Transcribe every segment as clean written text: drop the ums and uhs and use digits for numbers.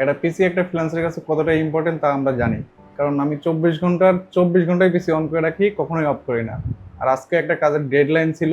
একটা পিসি একটা ফ্রিল্যান্সারের কাছে কতটা ইম্পর্টেন্ট তা আমরা জানি। কারণ আমি 24 ঘন্টায় পিসি অন করে রাখি, কখনোই অফ করি না। আর আজকে একটা কাজের ডেডলাইন ছিল,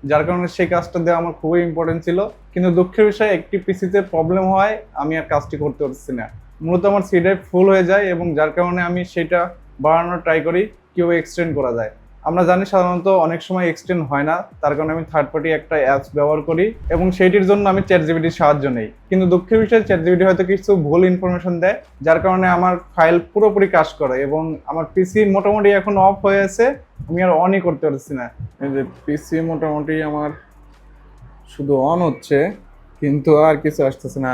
যার কারণে সেই কাজটা দেওয়া আমার খুবই ইম্পর্টেন্ট ছিল। কিন্তু দুঃখের বিষয় একটি পিসিতে প্রবলেম হয়, আমি আর কাজটি করতে পারছি না। মূলত আমার সি ড্রাইভ ফুল হয়ে যায় এবং যার কারণে আমি সেটা বাড়ানোর ট্রাই করি কীভাবে এক্সটেন্ড করা যায়। আমরা জানি সাধারণত অনেক সময় এক্সটেন্ড হয় না, তার কারণে আমি থার্ড পার্টি একটা অ্যাপস ব্যবহার করি এবং সেইটির জন্য আমি চ্যাটজিপিটির সাহায্য নেই। কিন্তু দুঃখের বিষয়ে চ্যাটজিপিটি হয়তো কিছু ভুল ইনফরমেশন দেয়, যার কারণে আমার ফাইল পুরোপুরি কাজ করে এবং আমার পিসি মোটামুটি এখন অফ হয়ে আছে, আমি আর অনই করতে পারছি না। এই যে পিসি মোটামুটি আমার শুধু অন হচ্ছে, কিন্তু আর কিছু আসতেছে না।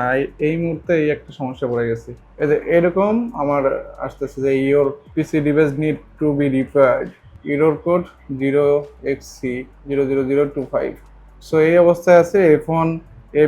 এই মুহূর্তে এই একটা সমস্যা পড়ে গেছি। এই যে এরকম আমার আসতেছে যে your PC device need to be repaired, error code 0xc00025। So এই অবস্থায় আছে। F1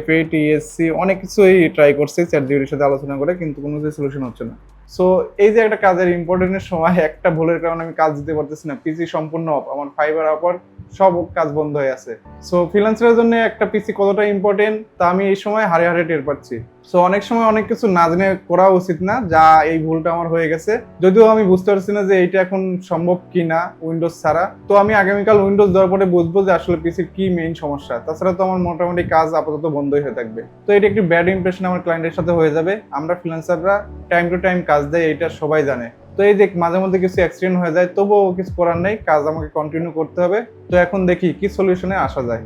F8 ESC অনেক কিছুই ট্রাই করছি চ্যাটজিপিটির সাথে আলোচনা করে, কিন্তু কোনো কিছু সলিউশন হচ্ছে না। সো এই যে একটা কাজের ইম্পর্টেন্টের সময় একটা ভুলের কারণে আমি কাজ দিতে পারতেছি না, পিসি সম্পূর্ণ অফ, আমার ফাইবার আপর সব কাজ বন্ধ হয়ে আছে। সো ফ্রিল্যান্সারের জন্য একটা পিসি কতটা ইম্পর্টেন্ট তা আমি এই সময় হারে হারে টের পাচ্ছি। সো অনেক সময় অনেক কিছু না জেনে করা উচিত না, যা এই ভুলটা আমার হয়ে গেছে। যদিও আমি বুঝতে পারছি না যে এইটা এখন সম্ভব কি না উইন্ডোজ ছাড়া। তো আমি আগামীকাল উইন্ডোজ দেওয়ার পরে বুঝবো যে আসলে পিসির কি মেইন সমস্যা। তাছাড়া তো আমার মোটামুটি কাজ আপাতত বন্ধই হয়ে থাকবে। তো এটা একটি ব্যাড ইমপ্রেশন আমার ক্লায়েন্টের সাথে হয়ে যাবে। আমরা ফ্রিল্যান্সাররা টাইম টু টাইম কাজ দেয়, এটা সবাই জানে। তো এই যে মাঝে মধ্যে কিছু অ্যাক্সিডেন্ট হয়ে যায়, তবুও কিছু করার নেই, কাজ আমাকে কন্টিনিউ করতে হবে। তো এখন দেখি কি সলিউশনে আসা যায়।